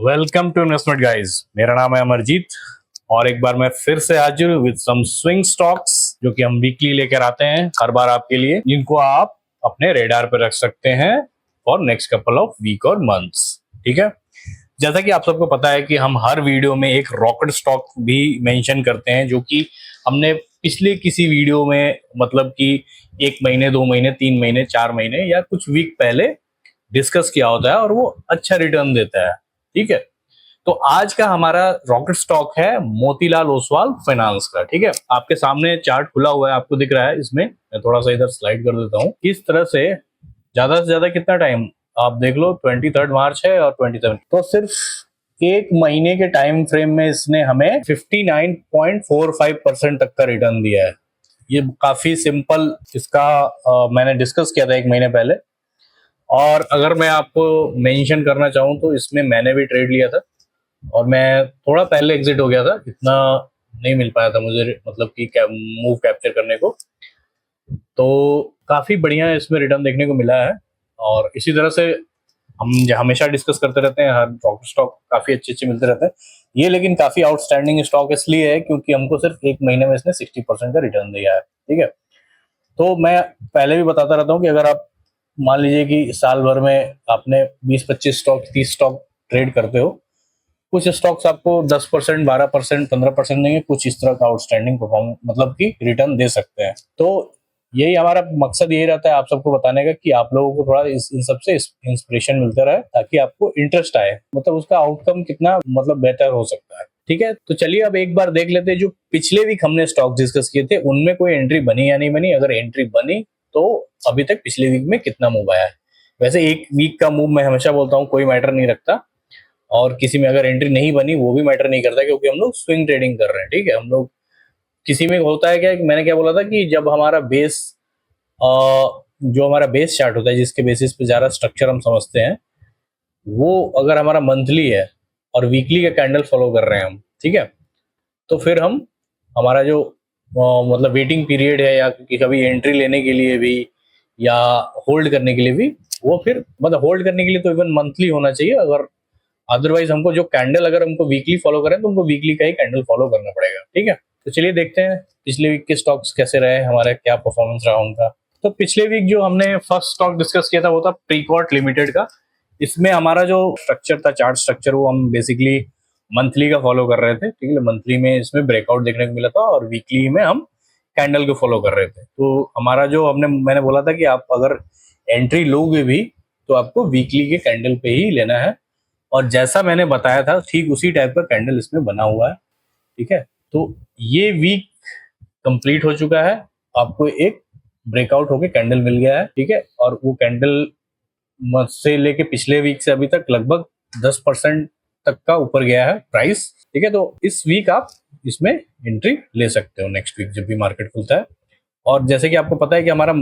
Welcome to investment guys. मेरा नाम है अमरजीत और एक बार मैं फिर से हाजिर हूँ विद सम स्विंग स्टॉक्स जो कि हम वीकली लेकर आते हैं हर बार आपके लिए, जिनको आप अपने रेडार पर रख सकते हैं for next couple of week और मंथ्स। ठीक है, जैसा कि आप सबको पता है कि हम हर वीडियो में एक रॉकेट स्टॉक भी मेंशन करते हैं जो कि हमने पिछले किसी वीडियो में मतलब कि 1 महीने 2 महीने 3 महीने 4 महीने या कुछ वीक पहले डिस्कस किया होता है और वो अच्छा रिटर्न देता है। ठीक है, तो आज का हमारा रॉकेट स्टॉक है मोतीलाल ओसवाल फाइनेंस का। ठीक है, आपके सामने चार्ट खुला हुआ है, आपको दिख रहा है। इसमें मैं थोड़ा सा इधर स्लाइड कर देता हूँ। इस तरह से ज्यादा कितना टाइम आप देख लो, 23 मार्च है और 27, तो सिर्फ 1 महीने के टाइम फ्रेम में इसने हमें 59.45% तक का रिटर्न दिया है। ये काफी सिंपल, इसका मैंने डिस्कस किया था 1 महीने पहले। और अगर मैं आपको मेंशन करना चाहूँ तो इसमें मैंने भी ट्रेड लिया था और मैं थोड़ा पहले एग्जिट हो गया था, इतना नहीं मिल पाया था मुझे मतलब कि मूव कैप्चर करने को। तो काफी बढ़िया इसमें रिटर्न देखने को मिला है और इसी तरह से हम हमेशा डिस्कस करते रहते हैं, हर रॉकेट स्टॉक काफी अच्छे मिलते रहते हैं। ये लेकिन काफी आउटस्टैंडिंग स्टॉक इसलिए है क्योंकि हमको सिर्फ 1 महीने में इसने 60% का रिटर्न दिया है। ठीक है, तो मैं पहले भी बताता रहता हूँ कि अगर आप मान लीजिए कि साल भर में आपने 20-25 स्टॉक 30 स्टॉक ट्रेड करते हो, कुछ स्टॉक्स आपको 10% 12% 15% देंगे, कुछ इस तरह का आउटस्टैंडिंग परफॉर्म मतलब कि रिटर्न दे सकते हैं। तो यही हमारा मकसद यही रहता है आप सबको बताने का कि आप लोगों को थोड़ा इन सबसे इंस्पिरेशन मिलता रहे ताकि आपको इंटरेस्ट आए, मतलब उसका आउटकम कितना मतलब बेहतर हो सकता है। ठीक है, तो चलिए अब एक बार देख लेते हैं जो पिछले वीक हमने स्टॉक डिस्कस किए थे उनमें कोई एंट्री बनी या नहीं बनी। अगर एंट्री बनी तो अभी तक पिछले वीक में कितना मूव आया है। वैसे एक वीक का मूव मैं हमेशा बोलता हूँ कोई मैटर नहीं रखता, और किसी में अगर एंट्री नहीं बनी वो भी मैटर नहीं करता क्योंकि हम लोग स्विंग ट्रेडिंग कर रहे हैं। ठीक है, हम लोग किसी में होता है क्या, मैंने क्या बोला था कि जब हमारा बेस जो हमारा बेस चार्ट होता है जिसके बेसिस पे ज्यादा स्ट्रक्चर हम समझते हैं, वो अगर हमारा मंथली है और वीकली का कैंडल फॉलो कर रहे हैं हम, ठीक है, तो फिर हम हमारा जो मतलब वेटिंग पीरियड है या कि कभी एंट्री लेने के लिए भी या होल्ड करने के लिए भी, वो फिर मतलब होल्ड करने के लिए तो इवन मंथली होना चाहिए। अगर अदरवाइज हमको जो कैंडल अगर हमको वीकली फॉलो करें तो हमको वीकली का ही कैंडल फॉलो करना पड़ेगा। ठीक है, तो चलिए देखते हैं पिछले वीक के स्टॉक्स कैसे रहे, हमारा क्या परफॉर्मेंस रहा उनका। तो पिछले वीक जो हमने फर्स्ट स्टॉक डिस्कस किया था वो था प्रीकॉर्ट लिमिटेड का। इसमें हमारा जो स्ट्रक्चर था, चार्ट स्ट्रक्चर, वो हम बेसिकली मंथली का फॉलो कर रहे थे। ठीक है, मंथली में इसमें ब्रेकआउट देखने को मिला था और वीकली में हम कैंडल को फॉलो कर रहे थे। तो हमारा जो मैंने बोला था कि आप अगर एंट्री लोगे भी तो आपको वीकली के कैंडल पे ही लेना है, और जैसा मैंने बताया था ठीक उसी टाइप का कैंडल इसमें बना हुआ है। ठीक है, तो ये वीक कंप्लीट हो चुका है, आपको एक ब्रेकआउट होके कैंडल मिल गया है। ठीक है, और वो कैंडल से लेके पिछले वीक से अभी तक लगभग 10% तक का ऊपर गया है प्राइस। ठीक है, तो इस वीक आप इसमें एंट्री ले सकते हो नेक्स्ट वीक जब भी मार्केट खुलता है। और जैसे कि आपको पता है कि हमारा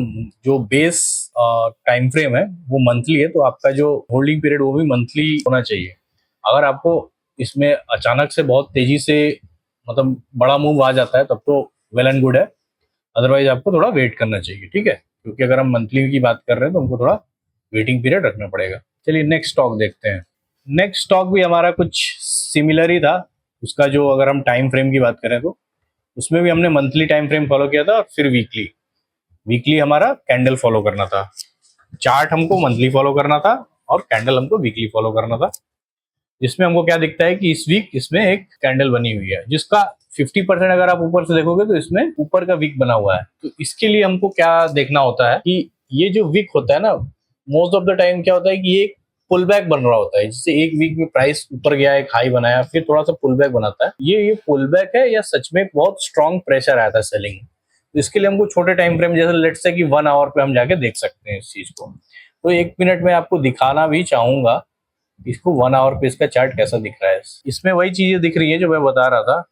जो बेस टाइम फ्रेम है वो मंथली है, तो आपका जो होल्डिंग पीरियड वो भी मंथली होना चाहिए। अगर आपको इसमें अचानक से बहुत तेजी से मतलब बड़ा मूव आ जाता है तब तो वेल एंड गुड है, अदरवाइज आपको थोड़ा वेट करना चाहिए। ठीक है, क्योंकि अगर हम मंथली की बात कर रहे हैं तो हमको थोड़ा वेटिंग पीरियड रखना पड़ेगा। चलिए नेक्स्ट स्टॉक देखते हैं। नेक्स्ट स्टॉक भी हमारा कुछ सिमिलर ही था। उसका जो अगर हम टाइम फ्रेम की बात करें तो उसमें भी हमने मंथली टाइम फ्रेम फॉलो किया था और फिर वीकली वीकली हमारा कैंडल फॉलो करना था। चार्ट हमको मंथली फॉलो करना था और कैंडल हमको वीकली फॉलो करना था। जिसमें हमको क्या दिखता है कि इस वीक इसमें एक कैंडल बनी हुई है जिसका 50% अगर आप ऊपर से देखोगे तो इसमें ऊपर का वीक बना हुआ है। तो इसके लिए हमको क्या देखना होता है कि ये जो वीक होता है ना, मोस्ट ऑफ द टाइम क्या होता है कि ये एक पुल बैक बन रहा होता है। जैसे एक वीक में प्राइस ऊपर गया, एक हाई बनाया, फिर थोड़ा सा पुल बैक बनाता है। ये पुल बैक है या सच में बहुत स्ट्रॉन्ग प्रेशर आया था सेलिंग। तो इसके लिए हमको छोटे टाइम फ्रेम जैसे लेट्स से कि 1 आवर पे हम जाके देख सकते हैं इस चीज को। तो 1 मिनट में आपको दिखाना भी चाहूंगा इसको 1 आवर पे इसका चार्ट कैसा दिख रहा है। इसमें वही चीजें दिख रही है जो मैं बता रहा था।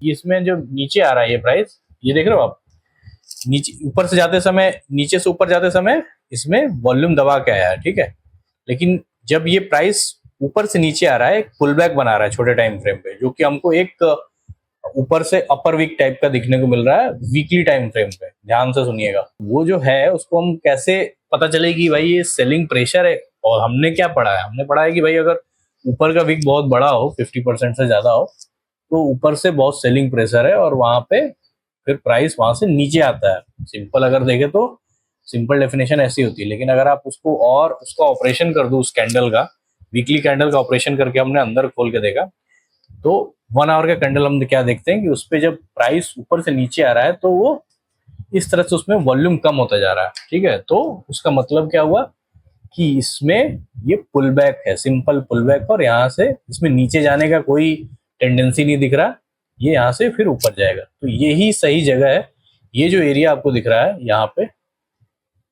इसमें जो नीचे आ रहा है ये प्राइस, ये देख रहे हो आप, नीचे ऊपर से जाते समय, नीचे से ऊपर जाते समय इसमें वॉल्यूम दबा के आया है। ठीक है, लेकिन जब ये प्राइस ऊपर से नीचे आ रहा है एक पुल बैक बना रहा है छोटे टाइम फ्रेम पे, जो कि हमको एक ऊपर से अपर वीक टाइप का दिखने को मिल रहा है वीकली टाइम फ्रेम पे। ध्यान से सुनिएगा, वो जो है उसको हम कैसे पता चले कि भाई ये सेलिंग प्रेशर है। और हमने क्या पढ़ा है, हमने पढ़ा है कि भाई अगर ऊपर का विक बहुत बड़ा हो, 50% से ज्यादा हो, तो ऊपर से बहुत सेलिंग प्रेशर है और वहां पे फिर प्राइस वहां से नीचे आता है। सिंपल अगर देखें तो सिंपल डेफिनेशन ऐसी होती है, लेकिन अगर आप उसको और उसका ऑपरेशन कर दो, उस कैंडल का, वीकली कैंडल का ऑपरेशन करके हमने अंदर खोल के देखा, तो 1 आवर का कैंडल हम क्या देखते हैं कि उस पर जब प्राइस ऊपर से नीचे आ रहा है तो वो इस तरह से उसमें वॉल्यूम कम होता जा रहा है। ठीक है, तो उसका मतलब क्या हुआ कि इसमें ये पुल बैक है, सिंपल पुल बैक, और यहाँ से इसमें नीचे जाने का कोई टेंडेंसी नहीं दिख रहा, ये यहाँ से फिर ऊपर जाएगा। तो यही सही जगह है, ये जो एरिया आपको दिख रहा है यहाँ पे,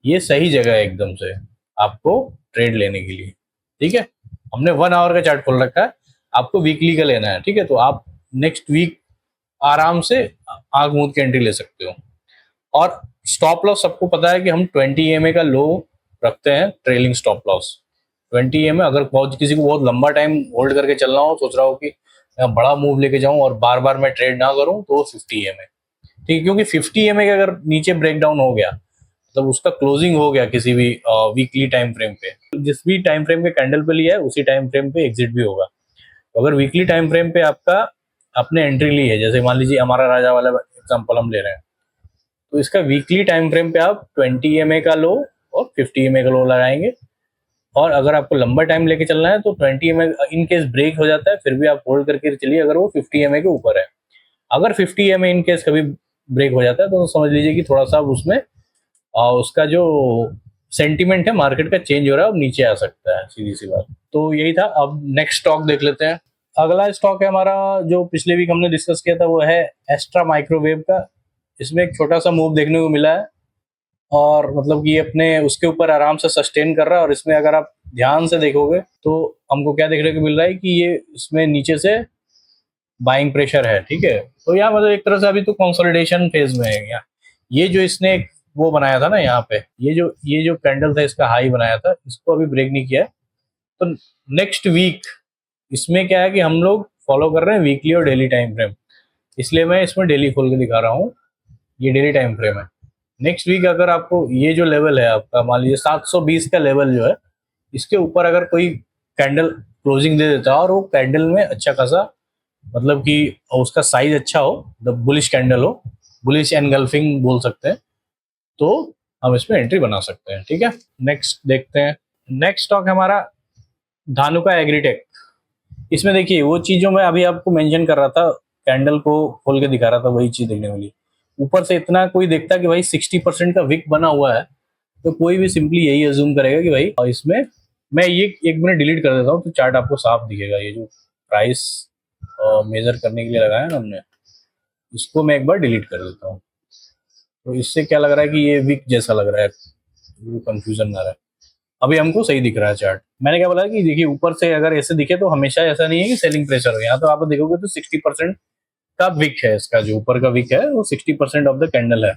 ये सही जगह है एकदम से आपको ट्रेड लेने के लिए। ठीक है, हमने 1 आवर का चार्ट खोल रखा है, आपको वीकली का लेना है। ठीक है, तो आप नेक्स्ट वीक आराम से आग मूंद के एंट्री ले सकते हो। और स्टॉप लॉस सबको पता है कि हम 20 EMA का लो रखते हैं, ट्रेलिंग स्टॉप लॉस 20 EMA। अगर बहुत किसी को बहुत लंबा टाइम होल्ड करके चलना हो, सोच रहा हो कि मैं बड़ा मूव लेके जाऊं और बार बार मैं ट्रेड ना करूं, तो 50 EMA। ठीक है, क्योंकि 50 EMA का अगर नीचे ब्रेकडाउन हो गया, मतलब उसका क्लोजिंग हो गया किसी भी वीकली टाइम फ्रेम पे, जिस भी टाइम फ्रेम के कैंडल पे लिया है उसी टाइम फ्रेम पे एग्जिट भी होगा। तो अगर वीकली टाइम फ्रेम पे आपका आपने एंट्री ली है, जैसे मान लीजिए हमारा राजा वाला एग्जांपल हम ले रहे हैं, तो इसका वीकली टाइम फ्रेम पे आप 20 EMA का लो और 50 EMA का लो लगाएंगे। और अगर आपको लंबा टाइम लेके चलना है तो 20 EMA इन केस ब्रेक हो जाता है फिर भी आप होल्ड करके चलिए, अगर वो 50 EMA के ऊपर है। अगर 50 EMA इन केस कभी ब्रेक हो जाता है तो समझ लीजिए कि थोड़ा सा उसमें उसका जो सेंटीमेंट है मार्केट का चेंज हो रहा है, अब नीचे आ सकता है, सीधी सी बात। तो यही था। अब नेक्स्ट स्टॉक देख लेते हैं। अगला स्टॉक है हमारा, जो पिछले वीक हमने डिस्कस किया था, वो है एस्ट्रा माइक्रोवेव का। इसमें एक छोटा सा मूव देखने को मिला है और मतलब कि अपने उसके ऊपर आराम से सस्टेन कर रहा है। और इसमें अगर आप ध्यान से देखोगे तो हमको क्या देखने को मिल रहा है कि ये इसमें नीचे से बाइंग प्रेशर है। ठीक है, तो यहाँ मतलब एक तरह से अभी तो कंसोलिडेशन फेज में है यहाँ। ये जो इसने एक वो बनाया था ना यहाँ पे, ये जो कैंडल था इसका हाई बनाया था, इसको अभी ब्रेक नहीं किया है। तो नेक्स्ट वीक इसमें क्या है कि हम लोग फॉलो कर रहे हैं वीकली और डेली टाइम फ्रेम, इसलिए मैं इसमें डेली खोल के दिखा रहा हूँ। ये डेली टाइम फ्रेम है। नेक्स्ट वीक अगर आपको ये जो लेवल है आपका, मान लीजिए 720 का लेवल जो है, इसके ऊपर अगर कोई कैंडल क्लोजिंग दे देता है और वो कैंडल में अच्छा खासा, मतलब कि उसका साइज अच्छा हो, द बुलिश कैंडल हो, बुलिश एनगल्फिंग बोल सकते हैं, तो हम इसमें एंट्री बना सकते हैं। ठीक है, नेक्स्ट देखते हैं। नेक्स्ट स्टॉक हमारा धानुका एग्रीटेक। इसमें देखिए वो चीज जो मैं अभी आपको मेंशन कर रहा था, कैंडल को खोल के दिखा रहा था, वही चीज देखने वाली। ऊपर से इतना कोई देखता कि भाई 60% का विक बना हुआ है, तो कोई भी सिंपली यही अज्यूम करेगा कि भाई, और इसमें मैं ये 1 मिनट डिलीट कर देता हूँ तो चार्ट आपको साफ दिखेगा। ये जो प्राइस मेजर करने के लिए लगाया ना हमने, इसको मैं एक बार डिलीट कर देता हूँ। तो इससे क्या लग रहा है कि ये विक जैसा लग रहा है, कंफ्यूजन ना रहा है। अभी हमको सही दिख रहा है चार्ट। मैंने क्या बोला कि देखिए ऊपर से अगर ऐसे दिखे तो हमेशा ऐसा नहीं है कि सेलिंग प्रेशर हो। यहाँ तो आप देखोगे तो 60% का विक है, इसका जो ऊपर का विक है वो 60% ऑफ द कैंडल है,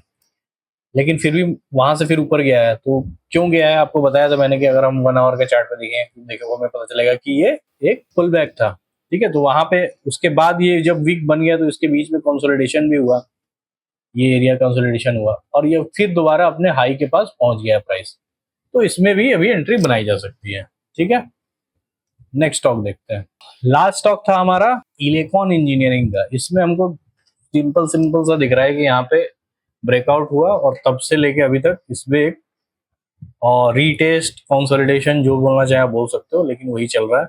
लेकिन फिर भी वहां से फिर ऊपर गया है। तो क्यों गया है आपको बताया था मैंने कि अगर हम 1 आवर का चार्ट पे देखोगे हमें पता चलेगा कि ये एक पुल बैक था। ठीक है, तो वहां पे उसके बाद ये जब वीक बन गया तो इसके बीच में कंसोलिडेशन भी हुआ, ये एरिया कंसोलिडेशन हुआ और ये फिर दोबारा अपने हाई के पास पहुंच गया प्राइस। तो इसमें भी अभी एंट्री बनाई जा सकती है। ठीक है, नेक्स्ट स्टॉक देखते हैं। लास्ट स्टॉक था हमारा इलेक्ट्रॉन इंजीनियरिंग का। इसमें हमको सिंपल सिंपल सा दिख रहा है कि यहाँ पे ब्रेकआउट हुआ और तब से लेके अभी तक इसमें एक और रीटेस्ट कंसोलिडेशन जो बोलना चाहे आप बोल सकते हो, लेकिन वही चल रहा है।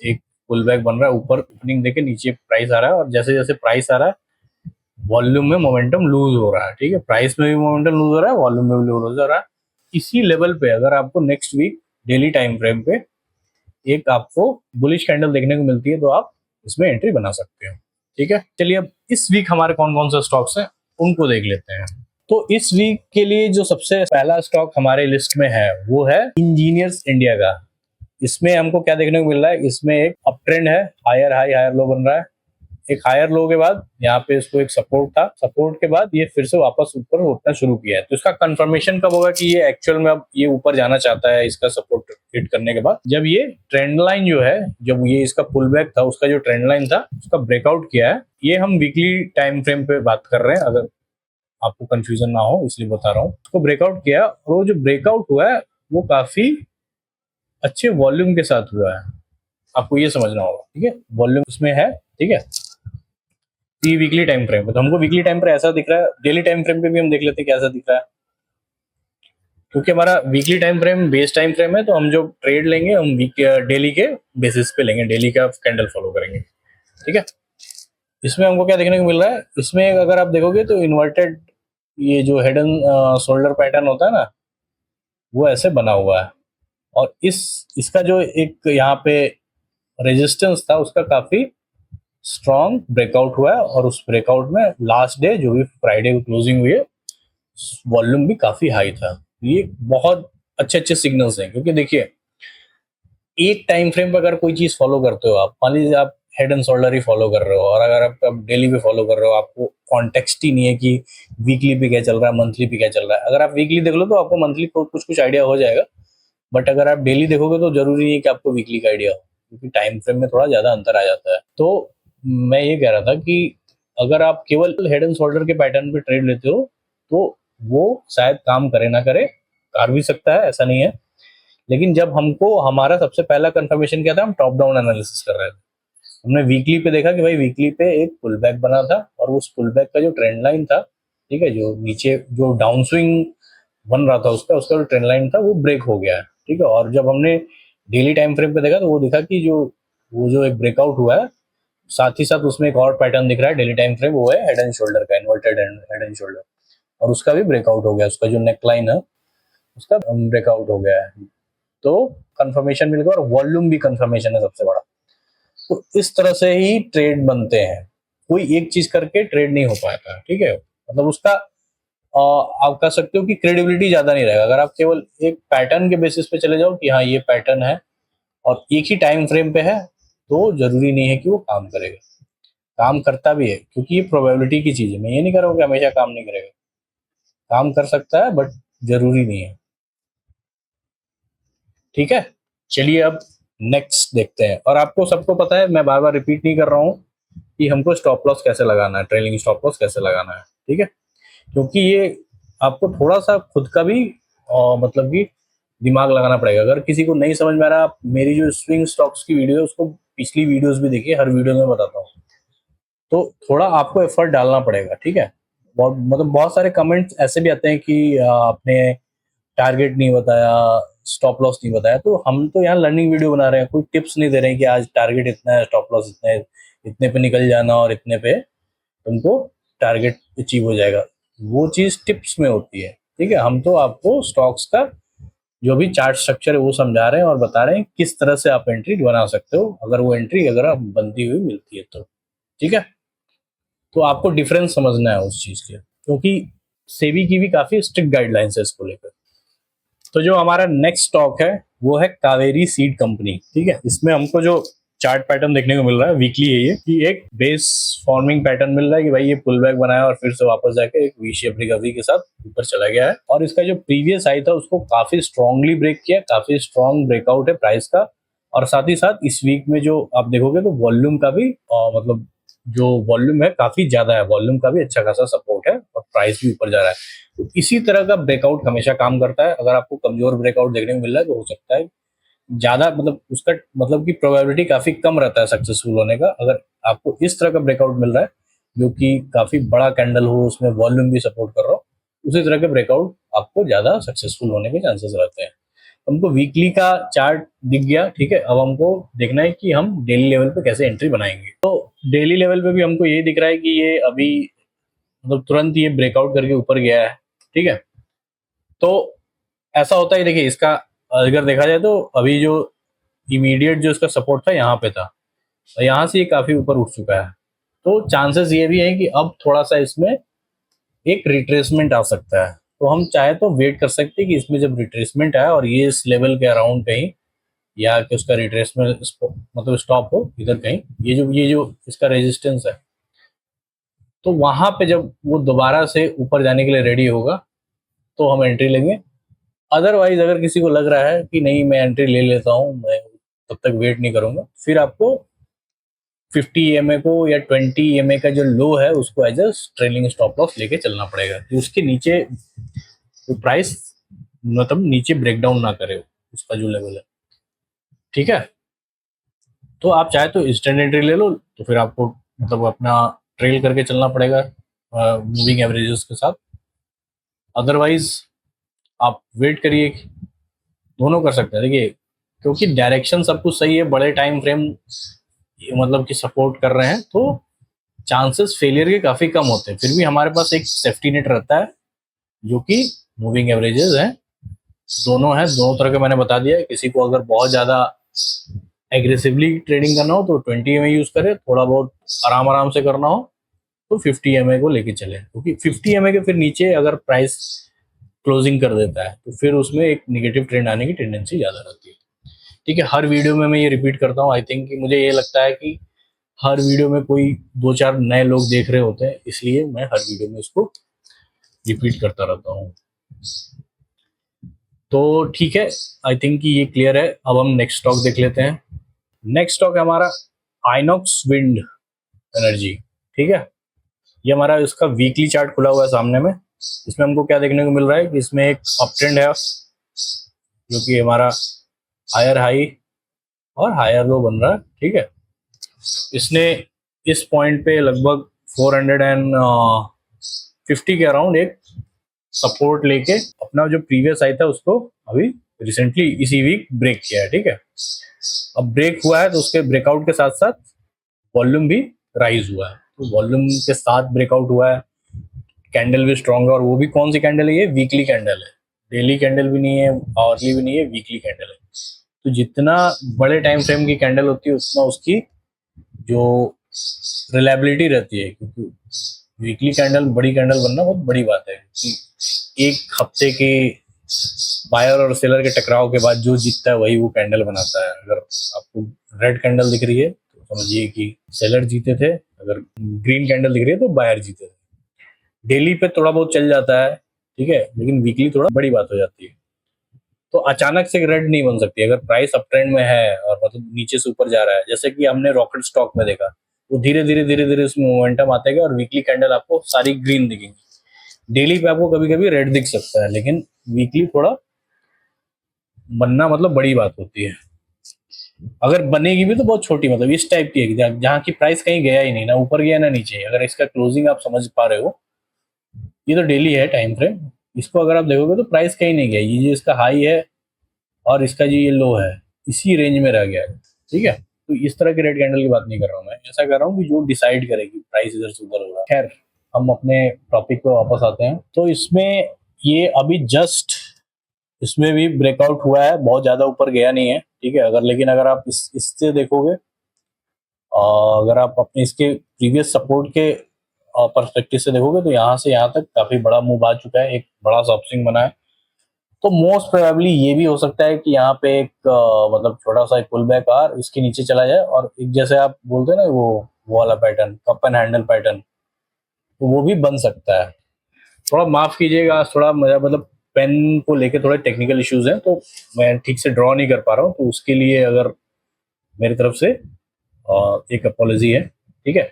एक पुल बैक बन रहा है, ऊपर ओपनिंग देके नीचे प्राइस आ रहा है और जैसे जैसे प्राइस आ रहा है वॉल्यूम में मोमेंटम लूज हो रहा है। ठीक है, प्राइस में भी मोमेंटम लूज हो रहा है, वॉल्यूम में भी लूज हो रहा है। इसी लेवल पे अगर आपको next week daily time frame पे एक आपको बुलिश कैंडल देखने को मिलती है तो आप इसमें एंट्री बना सकते हो। ठीक है, चलिए अब इस वीक हमारे कौन कौन से स्टॉक्स हैं उनको देख लेते हैं। तो इस वीक के लिए जो सबसे पहला स्टॉक हमारे लिस्ट में है वो है इंजीनियर्स इंडिया का। इसमें हमको क्या देखने को मिल रहा है, इसमें एक अप ट्रेंड है, हायर हाई हायर लो बन रहा है। एक हायर लो के बाद यहाँ पे इसको एक सपोर्ट था, सपोर्ट के बाद ये फिर से वापस ऊपर उठना शुरू किया है। तो इसका कंफर्मेशन कब होगा कि ये एक्चुअल में अब ये ऊपर जाना चाहता है, इसका सपोर्ट हिट करने के बाद जब ये ट्रेंड लाइन जो है, जब ये इसका पुल बैक था उसका जो ट्रेंड लाइन था उसका ब्रेकआउट किया है। ये हम वीकली टाइम फ्रेम पे बात कर रहे हैं, अगर आपको कंफ्यूजन ना हो इसलिए बता रहा हूँ। उसको ब्रेकआउट किया और वो जो ब्रेकआउट हुआ है वो काफी अच्छे वॉल्यूम के साथ हुआ है। आपको ये समझना होगा, ठीक है। वॉल्यूम उसमें है, ठीक है। ये वीकली टाइम फ्रेम पे, तो हमको वीकली टाइम पर ऐसा दिख रहा है, डेली टाइम फ्रेम पे भी हम देख लेते हैं कैसा दिख रहा है। क्योंकि हमारा weekly time frame base time frame है, तो हम जो ट्रेड लेंगे हम डेली के बेसिस पे लेंगे, डेली का कैंडल फॉलो करेंगे, ठीक है। इसमें हमको क्या देखने को मिल रहा है, इसमें अगर आप देखोगे तो इन्वर्टेड ये जो हेड एंड शोल्डर पैटर्न होता है ना, वो ऐसे बना हुआ है। और इसका जो एक यहाँ पे रेजिस्टेंस था उसका काफी स्ट्रॉन्ग ब्रेकआउट हुआ है, और उस ब्रेकआउट में लास्ट डे जो भी फ्राइडे को क्लोजिंग हुई है, वॉल्यूम भी काफी हाई था। ये बहुत अच्छे अच्छे सिग्नल्स हैं, क्योंकि देखिए एक टाइम फ्रेम पर अगर कोई चीज फॉलो करते हो आप, मान लीजिए आप head and shoulder he follow कर रहे हो, और अगर आप डेली पे फॉलो कर रहे हो, आपको कॉन्टेक्स्ट ही नहीं है कि वीकली पे क्या चल रहा है, मंथली पे क्या चल रहा है। अगर आप वीकली देख लो तो आपको मंथली को कुछ कुछ आइडिया हो जाएगा, बट अगर आप डेली देखोगे तो जरूरी नहीं है कि आपको वीकली का आइडिया हो, क्योंकि टाइम फ्रेम में थोड़ा ज्यादा अंतर आ जाता है। तो मैं ये कह रहा था कि अगर आप केवल हेड एंड शोल्डर के पैटर्न पे ट्रेड लेते हो तो वो शायद काम करे ना करे, कर भी सकता है, ऐसा नहीं है। लेकिन जब हमको हमारा सबसे पहला कंफर्मेशन क्या था, हम टॉप डाउन एनालिसिस कर रहे थे, हमने वीकली पे देखा कि भाई वीकली पे एक पुल बैक बना था, और उस पुल बैक का जो ट्रेंड लाइन था, ठीक है, जो नीचे जो डाउन स्विंग बन रहा था उसका उसका जो ट्रेंड लाइन था वो ब्रेक हो गया है, ठीक है। और जब हमने डेली टाइम फ्रेम पे देखा तो वो दिखा कि जो वो जो एक ब्रेकआउट हुआ है, साथ ही साथ उसमें एक और पैटर्न दिख रहा है डेली टाइम फ्रेम, वो है हेड एंड शोल्डर का, इन्वर्टेड हेड एंड शोल्डर, और उसका भी ब्रेकआउट हो गया, उसका जो नेक लाइन है उसका ब्रेकआउट हो गया है। तो कंफर्मेशन मिल गया, और वॉल्यूम भी कंफर्मेशन है सबसे बड़ा। तो इस तरह से ही ट्रेड बनते हैं, कोई एक चीज करके ट्रेड नहीं हो पाता, ठीक है। मतलब उसका आप कह सकते हो कि क्रेडिबिलिटी ज्यादा नहीं रहेगा अगर आप केवल एक पैटर्न के बेसिस पे चले जाओ कि हाँ ये पैटर्न है और एक ही टाइम फ्रेम पे है, तो जरूरी नहीं है कि वो काम करेगा। काम करता भी है, क्योंकि ये प्रोबेबिलिटी की चीज है। मैं ये नहीं कर रहा हूँ कि हमेशा काम नहीं करेगा, काम कर सकता है, बट जरूरी नहीं है, ठीक है। चलिए अब नेक्स्ट देखते हैं। और आपको सबको पता है, मैं बार बार रिपीट नहीं कर रहा हूँ कि हमको स्टॉप लॉस कैसे लगाना है, ट्रेलिंग स्टॉप लॉस कैसे लगाना है, ठीक है। क्योंकि ये आपको थोड़ा सा खुद का भी मतलब कि दिमाग लगाना पड़ेगा। अगर किसी को नहीं समझ में आ रहा, आप मेरी जो स्विंग स्टॉक्स की वीडियो है उसको पिछली वीडियोस भी देखिए, हर वीडियो में बताता हूँ। तो थोड़ा आपको एफर्ट डालना पड़ेगा, ठीक है। बहुत मतलब बहुत सारे कमेंट्स ऐसे भी आते हैं कि आपने टारगेट नहीं बताया, स्टॉप लॉस नहीं बताया। तो हम तो यहाँ लर्निंग वीडियो बना रहे हैं, कोई टिप्स नहीं दे रहे हैं कि आज टारगेट इतना है, स्टॉप लॉस इतना है, इतने पे निकल जाना और इतने पे तुमको टारगेट अचीव हो जाएगा। वो चीज टिप्स में होती है, ठीक है। हम तो आपको स्टॉक्स का जो भी चार्ट स्ट्रक्चर है वो समझा रहे हैं और बता रहे हैं किस तरह से आप एंट्री बना सकते हो, अगर वो एंट्री अगर आप बनती हुई मिलती है तो, ठीक है। तो आपको डिफरेंस समझना है उस चीज के, क्योंकि सेबी की भी काफी स्ट्रिक्ट गाइडलाइंस है इसको लेकर। तो जो हमारा नेक्स्ट स्टॉक है वो है कावेरी सीड कंपनी, ठीक है। इसमें हमको जो चार्ट पैटर्न देखने को मिल रहा है वीकली है ये, कि एक बेस फॉर्मिंग पैटर्न मिल रहा है कि भाई ये पुल बैक बनाया और फिर से वापस जाके एक वी शेप रिकवरी के साथ ऊपर चला गया है। और इसका जो प्रीवियस हाई था उसको काफी स्ट्रांगली ब्रेक किया, काफी स्ट्रांग ब्रेकआउट है प्राइस का। और साथ ही साथ इस वीक में जो आप देखोगे तो वॉल्यूम का भी मतलब जो वॉल्यूम है काफी ज्यादा है, वॉल्यूम का भी अच्छा खासा सपोर्ट है और प्राइस भी ऊपर जा रहा है। तो इसी तरह का ब्रेकआउट हमेशा काम करता है। अगर आपको कमजोर ब्रेकआउट देखने को मिल रहा है तो हो सकता है ज्यादा मतलब उसका मतलब की प्रोबेबिलिटी काफी कम रहता है सक्सेसफुल होने का। अगर आपको इस तरह का ब्रेकआउट मिल रहा है जो कि काफी बड़ा कैंडल हो, उसमें वॉल्यूम भी सपोर्ट कर रहा हो, उसी तरह के ब्रेकआउट आपको ज्यादा सक्सेसफुल होने के चांसेस रहते हैं। हमको वीकली का चार्ट दिख गया, ठीक है। अब हमको देखना है कि हम डेली लेवल पे कैसे एंट्री बनाएंगे। तो डेली लेवल पे भी हमको ये दिख रहा है कि ये अभी मतलब तुरंत ये ब्रेकआउट करके ऊपर गया है, ठीक है। तो ऐसा होता है, देखिए इसका अगर देखा जाए तो अभी जो इमीडिएट जो इसका सपोर्ट था यहाँ पे था, और यहाँ से ये काफी ऊपर उठ चुका है। तो चांसेस ये भी है कि अब थोड़ा सा इसमें एक रिट्रेसमेंट आ सकता है। तो हम चाहे तो वेट कर सकते हैं कि इसमें जब रिट्रेसमेंट आए और ये इस लेवल के अराउंड कहीं, या कि उसका रिट्रेसमेंट मतलब स्टॉप हो इधर कहीं, ये जो इसका रेजिस्टेंस है, तो वहां पे जब वो दोबारा से ऊपर जाने के लिए रेडी होगा तो हम एंट्री लेंगे। अदरवाइज अगर किसी को लग रहा है कि नहीं मैं एंट्री ले लेता हूँ, मैं तब तक वेट नहीं करूंगा, फिर आपको 50 EMA को या 20 EMA का जो लो है उसको as a trailing stop loss लेके चलना पड़ेगा, कि उसके नीचे वो प्राइस मतलब नीचे ब्रेकडाउन ना करे उसका जो लेवल है, ठीक है। तो आप चाहे तो इंस्टेंट एंट्री ले लो, तो फिर आपको मतलब अपना ट्रेल करके चलना पड़ेगा मूविंग एवरेजेस के साथ। अदरवाइज आप वेट करिए, दोनों कर सकते हैं। देखिए, क्योंकि डायरेक्शन सब कुछ सही है, बड़े टाइम फ्रेम मतलब कि सपोर्ट कर रहे हैं, तो चांसेस फेलियर के काफी कम होते हैं। फिर भी हमारे पास एक सेफ्टी नेट रहता है जो कि मूविंग एवरेजेस है। दोनों है, दोनों तरह के मैंने बता दिया है। किसी को अगर बहुत ज्यादा एग्रेसिवली ट्रेडिंग करना हो तो 20 MA यूज करे, थोड़ा बहुत आराम आराम से करना हो तो 50 MA को लेके चले, क्योंकि 50 MA के फिर नीचे अगर प्राइस क्लोजिंग कर देता है तो फिर उसमें एक निगेटिव ट्रेंड आने की टेंडेंसी ज्यादा रहती है। ठीक है, हर वीडियो में मैं ये रिपीट करता हूँ। आई थिंक कि मुझे ये लगता है कि हर वीडियो में कोई दो चार नए लोग देख रहे होते हैं, इसलिए मैं हर वीडियो में इसको रिपीट करता रहता हूँ। तो ठीक है, आई थिंक कि ये क्लियर है। अब हम नेक्स्ट स्टॉक देख लेते हैं। नेक्स्ट स्टॉक है हमारा आइनॉक्स विंड एनर्जी। ठीक है, ये हमारा इसका वीकली चार्ट खुला हुआ है सामने में। इसमें हमको क्या देखने को मिल रहा है कि इसमें एक अप ट्रेंड है जो कि हमारा हायर हाई और हायर लो बन रहा है। ठीक है, इसने इस पॉइंट पे लगभग 450 के अराउंड एक सपोर्ट लेके अपना जो प्रीवियस आई था उसको अभी रिसेंटली इसी वीक ब्रेक किया है। ठीक है, अब ब्रेक हुआ है तो उसके ब्रेकआउट के साथ साथ वॉल्यूम भी राइज हुआ है। तो वॉल्यूम के साथ ब्रेकआउट हुआ है, कैंडल भी स्ट्रांग है। और वो भी कौन सी कैंडल है? ये वीकली कैंडल है, डेली कैंडल भी नहीं है, आवरली भी नहीं है, वीकली कैंडल है। तो जितना बड़े टाइम फ्रेम की कैंडल होती है उतना उसकी जो रिलायबिलिटी रहती है, क्योंकि वीकली कैंडल बड़ी कैंडल बनना बहुत बड़ी बात है। एक हफ्ते के बायर और सेलर के टकराव के बाद जो जीतता है वही वो कैंडल बनाता है। अगर आपको रेड कैंडल दिख रही है तो समझिए कि सेलर जीते थे, अगर ग्रीन कैंडल दिख रही है तो बायर जीते थे। डेली पे थोड़ा बहुत चल जाता है, ठीक है, लेकिन वीकली थोड़ा बड़ी बात हो जाती है। तो अचानक से रेड नहीं बन सकती अगर प्राइस अप ट्रेंड में है और मतलब नीचे से ऊपर जा रहा है, जैसे कि हमने रॉकेट स्टॉक में देखा। वो धीरे धीरे उसमें मोमेंटम आते गए और वीकली कैंडल आपको सारी ग्रीन दिखेंगी। डेली पे आपको कभी कभी रेड दिख सकता है, लेकिन वीकली थोड़ा बनना मतलब बड़ी बात होती है। अगर बनेगी भी तो बहुत छोटी, मतलब इस टाइप की है जहाँ की प्राइस कहीं गया ही नहीं, ना ऊपर गया ना नीचे। अगर इसका क्लोजिंग आप समझ पा रहे हो, ये तो डेली है टाइम फ्रेम, इसको अगर आप देखोगे तो प्राइस कहीं नहीं गया। ये जो इसका हाई है और इसका जो ये लो है, इसी रेंज में रह गया है। ठीक है, तो इस तरह के रेड कैंडल की बात नहीं कर रहा हूँ मैं, ऐसा कर रहा हूँ कि जो डिसाइड करेगी प्राइस इधर से उधर होगा। खैर, हम अपने टॉपिक पे वापस आते हैं। तो इसमें ये अभी जस्ट इसमें भी ब्रेकआउट हुआ है, बहुत ज्यादा ऊपर गया नहीं है। ठीक है, अगर लेकिन अगर आप इससे देखोगे, अगर आप अपने इसके प्रीवियस सपोर्ट के पर्सपेक्टिव से देखोगे तो यहाँ से यहाँ तक काफी बड़ा मूव आ चुका है, एक बड़ा सा अपस्विंग बना है। तो मोस्ट प्रोबेबली ये भी हो सकता है कि यहाँ पे एक मतलब छोटा सा एक पुल बैक आ इसके नीचे चला जाए, और एक जैसे आप बोलते हैं ना वो वाला pattern, cup and handle pattern, तो वो भी बन सकता है। थोड़ा माफ कीजिएगा, आज थोड़ा मेरा मतलब पेन को लेके थोड़े टेक्निकल इश्यूज हैं, तो मैं ठीक से ड्रॉ नहीं कर पा रहा हूँ, तो उसके लिए अगर मेरी तरफ से एक अपॉलॉजी है। ठीक है,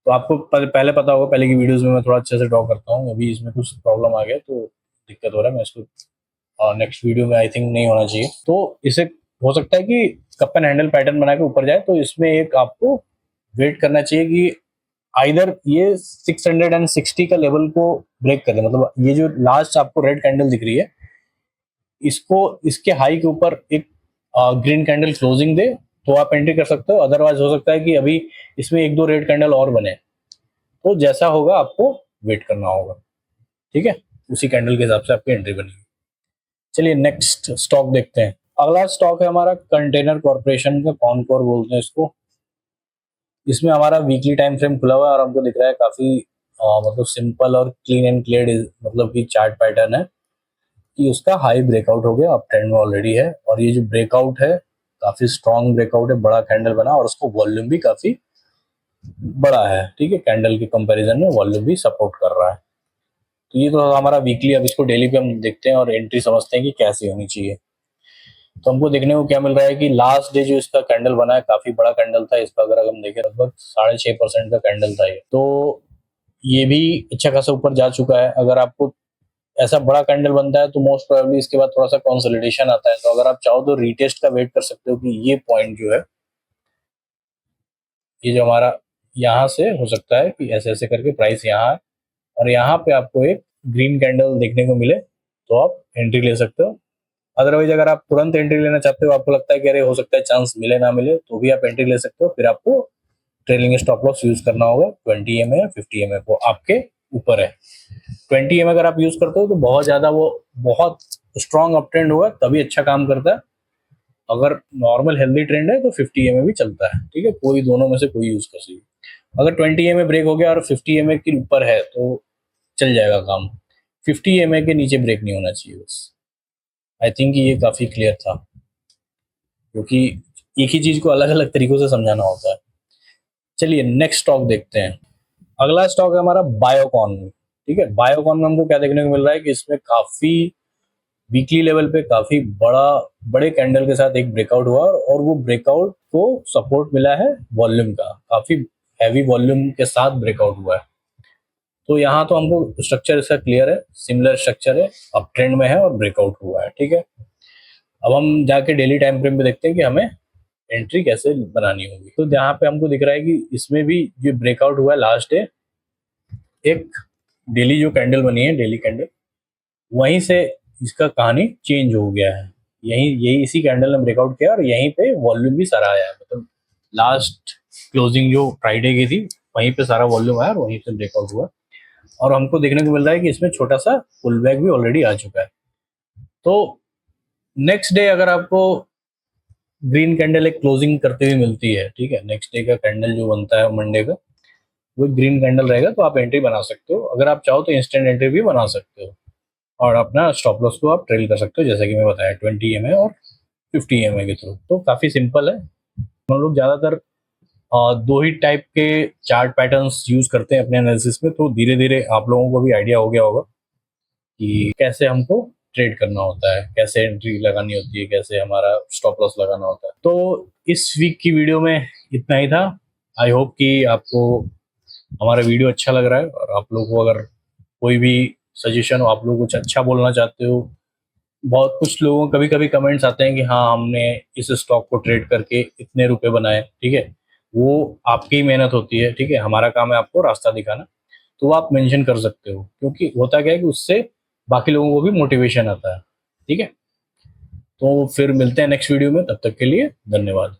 तो आपको पहले पता होगा, पहले की वीडियोस में मैं थोड़ा अच्छे से ड्रॉ करता हूँ, अभी इसमें कुछ प्रॉब्लम आ गया तो दिक्कत हो रहा है। मैं इसको नेक्स्ट वीडियो में आई थिंक नहीं होना चाहिए। तो इसे हो सकता है कि कप एंड हैंडल पैटर्न बना के ऊपर जाए, तो इसमें एक आपको वेट करना चाहिए कि आइदर ये 660 का लेवल को ब्रेक कर दे, मतलब ये जो लास्ट आपको रेड कैंडल दिख रही है, इसको इसके हाई के ऊपर एक ग्रीन कैंडल क्लोजिंग दे तो आप एंट्री कर सकते हो। अदरवाइज हो सकता है कि अभी इसमें एक दो रेड कैंडल और बने, तो जैसा होगा आपको वेट करना होगा। ठीक है, उसी कैंडल के हिसाब से आपकी एंट्री बनेगी। चलिए नेक्स्ट स्टॉक देखते हैं। अगला स्टॉक है हमारा कंटेनर कॉर्पोरेशन का, कॉनकोर बोलते हैं इसको। इसमें हमारा वीकली टाइम फ्रेम खुला हुआ है और हमको दिख रहा है काफी मतलब सिंपल और क्लीन एंड क्लियर मतलब कि चार्ट पैटर्न है कि उसका हाई ब्रेकआउट हो गया, अप ट्रेंड में ऑलरेडी है। और ये जो ब्रेकआउट है काफी स्ट्रॉन्ग ब्रेकआउट है, बड़ा कैंडल बना और उसको वॉल्यूम भी काफी बड़ा है। ठीक है, कैंडल के कंपैरिजन में वॉल्यूम भी सपोर्ट कर रहा है। तो ये तो हमारा वीकली। अब इसको डेली पे हम देखते हैं और एंट्री समझते हैं कि कैसी होनी चाहिए। तो हमको देखने को क्या मिल रहा है कि लास्ट डे जो इसका कैंडल बना है काफी बड़ा कैंडल था इसका, अगर हम देखें लगभग 6.5% का कैंडल था ये। तो ये भी अच्छा खासा ऊपर जा चुका है। अगर आपको ऐसा बड़ा कैंडल बनता है तो मोस्ट प्रोबेबली इसके बाद थोड़ा सा कंसोलिडेशन आता है। तो अगर आप चाहो तो रीटेस्ट का वेट कर सकते हो कि ये पॉइंट जो है ये जो हमारा यहाँ से हो सकता है कि ऐसे ऐसे करके प्राइस यहाँ है और यहाँ पे आपको एक ग्रीन कैंडल देखने को मिले तो आप एंट्री ले सकते हो। अदरवाइज अगर आप तुरंत एंट्री लेना चाहते हो, आपको लगता है कि अरे हो सकता है चांस मिले ना मिले, तो भी आप एंट्री ले सकते हो। फिर आपको ट्रेलिंग स्टॉप लॉस यूज करना होगा 20 या 50 वो आपके ऊपर है। 20 अगर आप यूज करते हो तो बहुत ज्यादा वो बहुत स्ट्रॉन्ग अप ट्रेंड होगा तभी अच्छा काम करता है। अगर नॉर्मल हेल्दी ट्रेंड है तो 50 भी चलता है, ठीक है, कोई दोनों में से कोई यूज कर सकते। अगर 20 ब्रेक हो गया और 50 के ऊपर है तो चल जाएगा काम। 50 के नीचे ब्रेक नहीं होना चाहिए बस। आई थिंक ये काफी क्लियर था, क्योंकि एक ही चीज को अलग अलग तरीकों से समझाना होता है। चलिए नेक्स्ट स्टॉक देखते हैं। अगला स्टॉक है हमारा बायोकॉन। ठीक है, बायोकॉन में हमको क्या देखने को मिल रहा है कि इसमें काफी वीकली लेवल पे काफी बड़े कैंडल के साथ एक ब्रेकआउट हुआ और वो ब्रेकआउट को सपोर्ट मिला है वॉल्यूम का, काफी हैवी वॉल्यूम के साथ ब्रेकआउट हुआ है। तो यहाँ तो हमको स्ट्रक्चर इसका क्लियर है, सिमिलर स्ट्रक्चर है, अप ट्रेंड में है और ब्रेकआउट हुआ है। ठीक है, अब हम जाके डेली टाइम फ्रेम पे देखते हैं कि हमें एंट्री कैसे बनानी होगी। तो यहाँ पे हमको दिख रहा है कि इसमें भी जो ब्रेकआउट हुआ है लास्ट डे, एक डेली जो कैंडल बनी है, डेली कैंडल, वहीं से इसका कहानी चेंज हो गया है। यही इसी कैंडल ने ब्रेकआउट किया और यहीं पे वॉल्यूम भी सारा आया है। मतलब लास्ट क्लोजिंग जो फ्राइडे की थी वहीं पे सारा वॉल्यूम आया और वहीं से ब्रेकआउट हुआ। और हमको देखने को मिल रहा है कि इसमें छोटा सा पुल बैक भी ऑलरेडी आ चुका है। तो नेक्स्ट डे अगर आपको ग्रीन कैंडल एक क्लोजिंग करते हुए मिलती है, ठीक है, नेक्स्ट डे का कैंडल जो बनता है मंडे का वो ग्रीन कैंडल रहेगा, तो आप एंट्री बना सकते हो। अगर आप चाहो तो इंस्टेंट एंट्री भी बना सकते हो और अपना स्टॉप लॉस को आप ट्रेल कर सकते हो, जैसा कि मैं बताया 20 और 50 के थ्रू। तो काफी सिंपल है। हम लोग ज्यादातर दो ही टाइप के चार्ट पैटर्न्स यूज करते हैं अपने एनालिसिस में, तो धीरे धीरे आप लोगों को भी आइडिया हो गया होगा कि कैसे हमको ट्रेड करना होता है, कैसे एंट्री लगानी होती है, कैसे हमारा स्टॉप लॉस लगाना होता है। तो इस वीक की वीडियो में इतना ही था। आई होप कि आपको हमारा वीडियो अच्छा लग रहा है और आप लोगों को अगर कोई भी सजेशन हो, आप लोग कुछ अच्छा बोलना चाहते हो। बहुत कुछ लोगों कभी कभी कमेंट्स आते हैं कि हाँ हमने इस स्टॉक को ट्रेड करके इतने रुपए बनाए, ठीक है, वो आपकी मेहनत होती है, ठीक है, हमारा काम है आपको रास्ता दिखाना। तो वो आप मेंशन कर सकते हो, क्योंकि होता क्या है कि उससे बाकी लोगों को भी मोटिवेशन आता है। ठीक है, तो फिर मिलते हैं नेक्स्ट वीडियो में, तब तक के लिए धन्यवाद।